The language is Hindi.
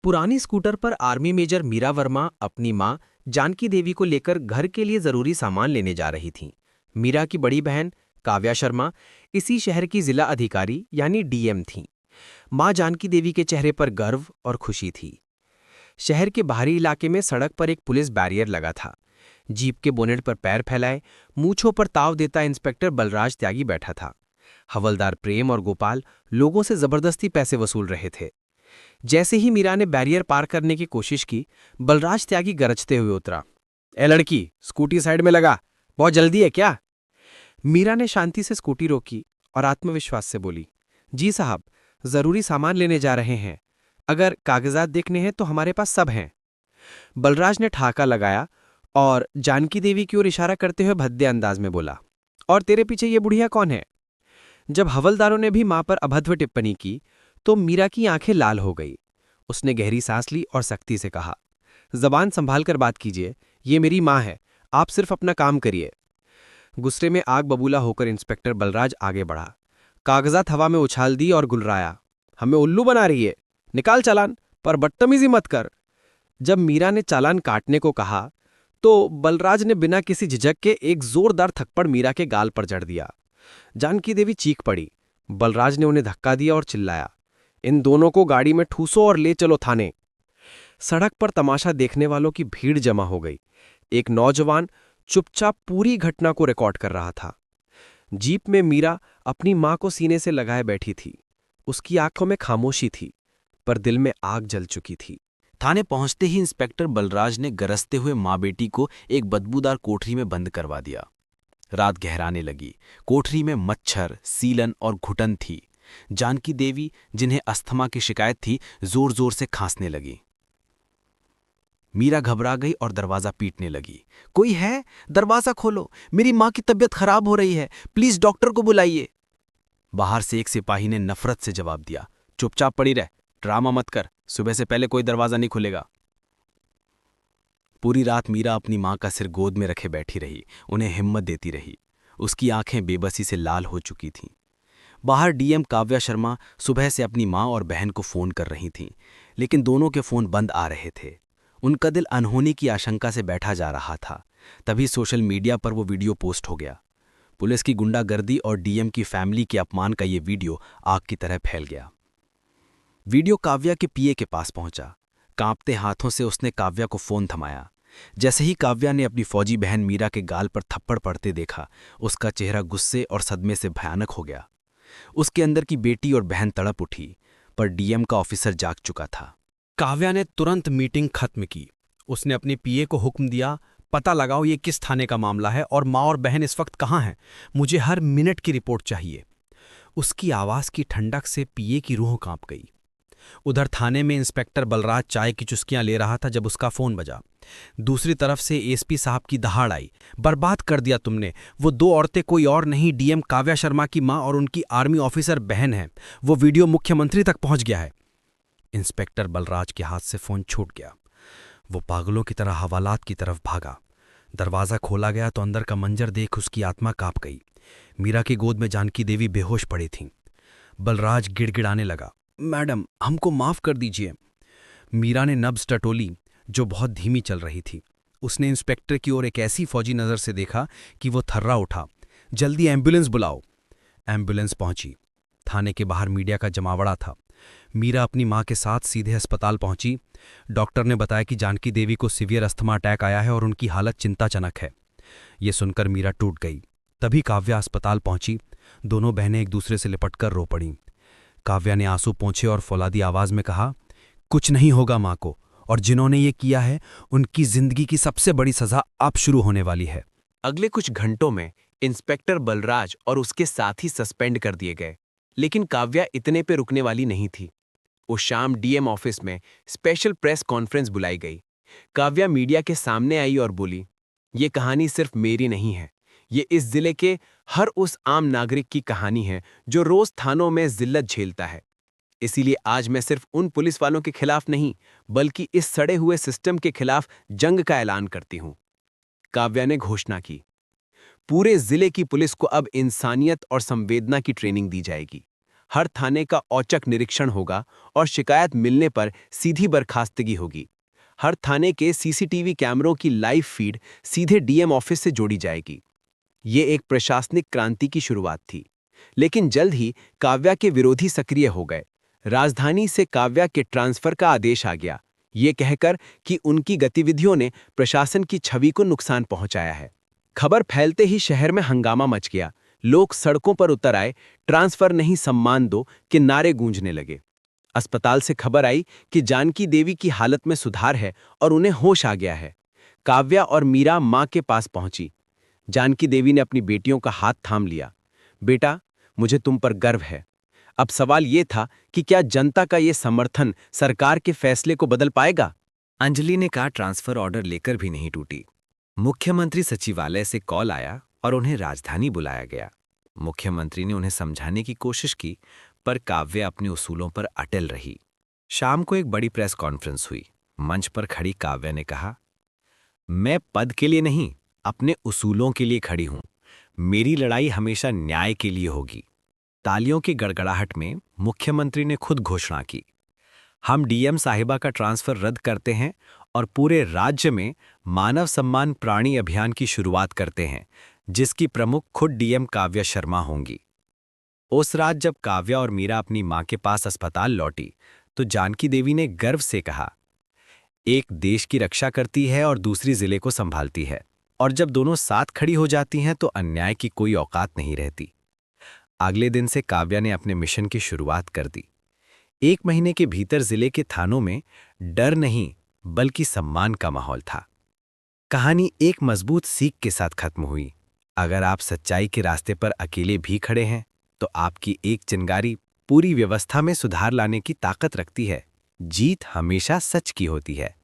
पुरानी स्कूटर पर आर्मी मेजर मीरा वर्मा अपनी मां जानकी देवी को लेकर घर के लिए जरूरी सामान लेने जा रही थीं। मीरा की बड़ी बहन काव्या शर्मा इसी शहर की जिला अधिकारी यानी डीएम थीं। मां जानकी देवी के चेहरे पर गर्व और खुशी थी। शहर के बाहरी इलाके में सड़क पर एक पुलिस बैरियर लगा था। जीप के बोनेट पर पैर फैलाए मूंछों पर ताव देता इंस्पेक्टर बलराज त्यागी बैठा था। हवलदार प्रेम और गोपाल लोगों से जबरदस्ती पैसे वसूल रहे थे। जैसे ही मीरा ने बैरियर पार करने की कोशिश की, बलराज त्यागी गरजते हुए उतरा। ए लड़की, स्कूटी साइड में लगा, बहुत जल्दी है क्या? मीरा ने शांति से स्कूटी रोकी और आत्मविश्वास से बोली, जी साहब, जरूरी सामान लेने जा रहे हैं। अगर कागजात देखने हैं तो हमारे पास सब हैं। बलराज ने ठहाका लगाया और जानकी देवी की ओर इशारा करते हुए भद्दे अंदाज में बोला, और तेरे पीछे ये बुढ़िया कौन है? जब हवलदारों ने भी मां पर अभद्र टिप्पणी की तो मीरा की आंखें लाल हो गई। उसने गहरी सांस ली और सख्ती से कहा, जबान संभाल कर बात कीजिए, ये मेरी मां है, आप सिर्फ अपना काम करिए। गुस्से में आग बबूला होकर इंस्पेक्टर बलराज आगे बढ़ा, कागजात हवा में उछाल दी और गुलराया, हमें उल्लू बना रही है, निकाल चालान, पर बदतमीजी मत कर। जब मीरा ने चालान काटने को कहा तो बलराज ने बिना किसी झिझक के एक जोरदार थप्पड़ मीरा के गाल पर जड़ दिया। जानकी देवी चीख पड़ी। बलराज ने उन्हें धक्का दिया और चिल्लाया, इन दोनों को गाड़ी में ठूसो और ले चलो थाने। सड़क पर तमाशा देखने वालों की भीड़ जमा हो गई। एक नौजवान चुपचाप पूरी घटना को रिकॉर्ड कर रहा था। जीप में मीरा अपनी मां को सीने से लगाए बैठी थी। उसकी आंखों में खामोशी थी, पर दिल में आग जल चुकी थी। थाने पहुंचते ही इंस्पेक्टर बलराज ने गरजते हुए मां बेटी को एक बदबूदार कोठरी में बंद करवा दिया। रात गहराने लगी। कोठरी में मच्छर, सीलन और घुटन थी। जानकी देवी, जिन्हें अस्थमा की शिकायत थी, जोर जोर से खांसने लगी। मीरा घबरा गई और दरवाजा पीटने लगी। कोई है? दरवाजा खोलो, मेरी मां की तबीयत खराब हो रही है, प्लीज डॉक्टर को बुलाइए। बाहर से एक सिपाही ने नफरत से जवाब दिया, चुपचाप पड़ी रह, ड्रामा मत कर, सुबह से पहले कोई दरवाजा नहीं खुलेगा। पूरी रात मीरा अपनी मां का सिर गोद में रखे बैठी रही, उन्हें हिम्मत देती रही। उसकी आंखें बेबसी से लाल हो चुकी थीं। बाहर डीएम काव्या शर्मा सुबह से अपनी मां और बहन को फोन कर रही थीं, लेकिन दोनों के फोन बंद आ रहे थे। उनका दिल अनहोनी की आशंका से बैठा जा रहा था। तभी सोशल मीडिया पर वो वीडियो पोस्ट हो गया। पुलिस की गुंडागर्दी और डीएम की फैमिली के अपमान का ये वीडियो आग की तरह फैल गया। वीडियो काव्या के पीए के पास पहुंचा। कांपते हाथों से उसने काव्या को फोन थमाया। जैसे ही काव्या ने अपनी फौजी बहन मीरा के गाल पर थप्पड़ पड़ते देखा, उसका चेहरा गुस्से और सदमे से भयानक हो गया। उसके अंदर की बेटी और बहन तड़प उठी, पर डीएम का ऑफिसर जाग चुका था। काव्या ने तुरंत मीटिंग खत्म की। उसने अपने पीए को हुक्म दिया, पता लगाओ ये किस थाने का मामला है और माँ और बहन इस वक्त कहाँ हैं। मुझे हर मिनट की रिपोर्ट चाहिए। उसकी आवाज़ की ठंडक से पीए की रूह कांप गई। उधर थाने में इंस्पेक्टर बलराज चाय की चुस्कियां ले रहा था जब उसका फोन बजा। दूसरी तरफ से एसपी साहब की दहाड़ आई, बर्बाद कर दिया तुमने। वो दो औरतें कोई और नहीं, डीएम काव्या शर्मा की मां और उनकी आर्मी ऑफिसर बहन है। वो वीडियो मुख्यमंत्री तक पहुंच गया है। इंस्पेक्टर बलराज के हाथ से फोन छूट गया। वो पागलों की तरह हवालात की तरफ भागा। दरवाजा खोला गया तो अंदर का मंजर देख उसकी आत्मा कांप गई। मीरा की गोद में जानकी देवी बेहोश पड़ी थीं। बलराज गिड़गिड़ाने लगा, मैडम, हमको माफ कर दीजिए। मीरा ने नब्ज टटोली, जो बहुत धीमी चल रही थी। उसने इंस्पेक्टर की ओर एक ऐसी फौजी नजर से देखा कि वो थर्रा उठा। जल्दी एम्बुलेंस बुलाओ। एम्बुलेंस पहुंची। थाने के बाहर मीडिया का जमावड़ा था। मीरा अपनी मां के साथ सीधे अस्पताल पहुंची। डॉक्टर ने बताया कि जानकी देवी को सीवियर अस्थमा अटैक आया है और उनकी हालत चिंताजनक है। ये सुनकर मीरा टूट गई। तभी काव्या अस्पताल पहुंची। दोनों बहनें एक दूसरे से लिपटकर रो पड़ीं। काव्या ने आंसू पोंछे और फौलादी आवाज में कहा, कुछ नहीं होगा मां को, और जिन्होंने ये किया है उनकी जिंदगी की सबसे बड़ी सजा अब शुरू होने वाली है। अगले कुछ घंटों में इंस्पेक्टर बलराज और उसके साथी सस्पेंड कर दिए गए, लेकिन काव्या इतने पे रुकने वाली नहीं थी। उस शाम डीएम ऑफिस में स्पेशल प्रेस कॉन्फ्रेंस बुलाई गई। काव्या मीडिया के सामने आई और बोली, ये कहानी सिर्फ मेरी नहीं है, ये इस जिले के हर उस आम नागरिक की कहानी है जो रोज थानों में जिल्लत झेलता है। इसीलिए आज मैं सिर्फ उन पुलिस वालों के खिलाफ नहीं, बल्कि इस सड़े हुए सिस्टम के खिलाफ जंग का ऐलान करती हूं। काव्या ने घोषणा की, पूरे जिले की पुलिस को अब इंसानियत और संवेदना की ट्रेनिंग दी जाएगी। हर थाने का औचक निरीक्षण होगा और शिकायत मिलने पर सीधी बर्खास्तगी होगी। हर थाने के सीसीटीवी कैमरों की लाइव फीड सीधे डीएम ऑफिस से जोड़ी जाएगी। ये एक प्रशासनिक क्रांति की शुरुआत थी, लेकिन जल्द ही काव्या के विरोधी सक्रिय हो गए। राजधानी से काव्या के ट्रांसफर का आदेश आ गया, ये कहकर कि उनकी गतिविधियों ने प्रशासन की छवि को नुकसान पहुंचाया है। खबर फैलते ही शहर में हंगामा मच गया। लोग सड़कों पर उतर आए, ट्रांसफर नहीं सम्मान दो के नारे गूंजने लगे। अस्पताल से खबर आई कि जानकी देवी की हालत में सुधार है और उन्हें होश आ गया है। काव्या और मीरा मां के पास पहुंची। जानकी देवी ने अपनी बेटियों का हाथ थाम लिया। बेटा, मुझे तुम पर गर्व है। अब सवाल ये था कि क्या जनता का ये समर्थन सरकार के फैसले को बदल पाएगा? अंजलि ने कहा ट्रांसफर ऑर्डर लेकर भी नहीं टूटी। मुख्यमंत्री सचिवालय से कॉल आया और उन्हें राजधानी बुलाया गया। मुख्यमंत्री ने उन्हें समझाने की कोशिश की, पर काव्या अपने उसूलों पर अटल रही। शाम को एक बड़ी प्रेस कॉन्फ्रेंस हुई। मंच पर खड़ी काव्या ने कहा, मैं पद के लिए नहीं, अपने उसूलों के लिए खड़ी हूं। मेरी लड़ाई हमेशा न्याय के लिए होगी। तालियों की गड़गड़ाहट में मुख्यमंत्री ने खुद घोषणा की, हम डीएम साहिबा का ट्रांसफर रद्द करते हैं और पूरे राज्य में मानव सम्मान प्राणी अभियान की शुरुआत करते हैं, जिसकी प्रमुख खुद डीएम काव्या शर्मा होंगी। उस रात जब काव्या और मीरा अपनी मां के पास अस्पताल लौटी, तो जानकी देवी ने गर्व से कहा, एक देश की रक्षा करती है और दूसरी जिले को संभालती है, और जब दोनों साथ खड़ी हो जाती हैं तो अन्याय की कोई औकात नहीं रहती। अगले दिन से काव्या ने अपने मिशन की शुरुआत कर दी। 1 महीने के भीतर जिले के थानों में डर नहीं बल्कि सम्मान का माहौल था। कहानी एक मजबूत सीख के साथ खत्म हुई। अगर आप सच्चाई के रास्ते पर अकेले भी खड़े हैं तो आपकी एक चिंगारी पूरी व्यवस्था में सुधार लाने की ताकत रखती है। जीत हमेशा सच की होती है।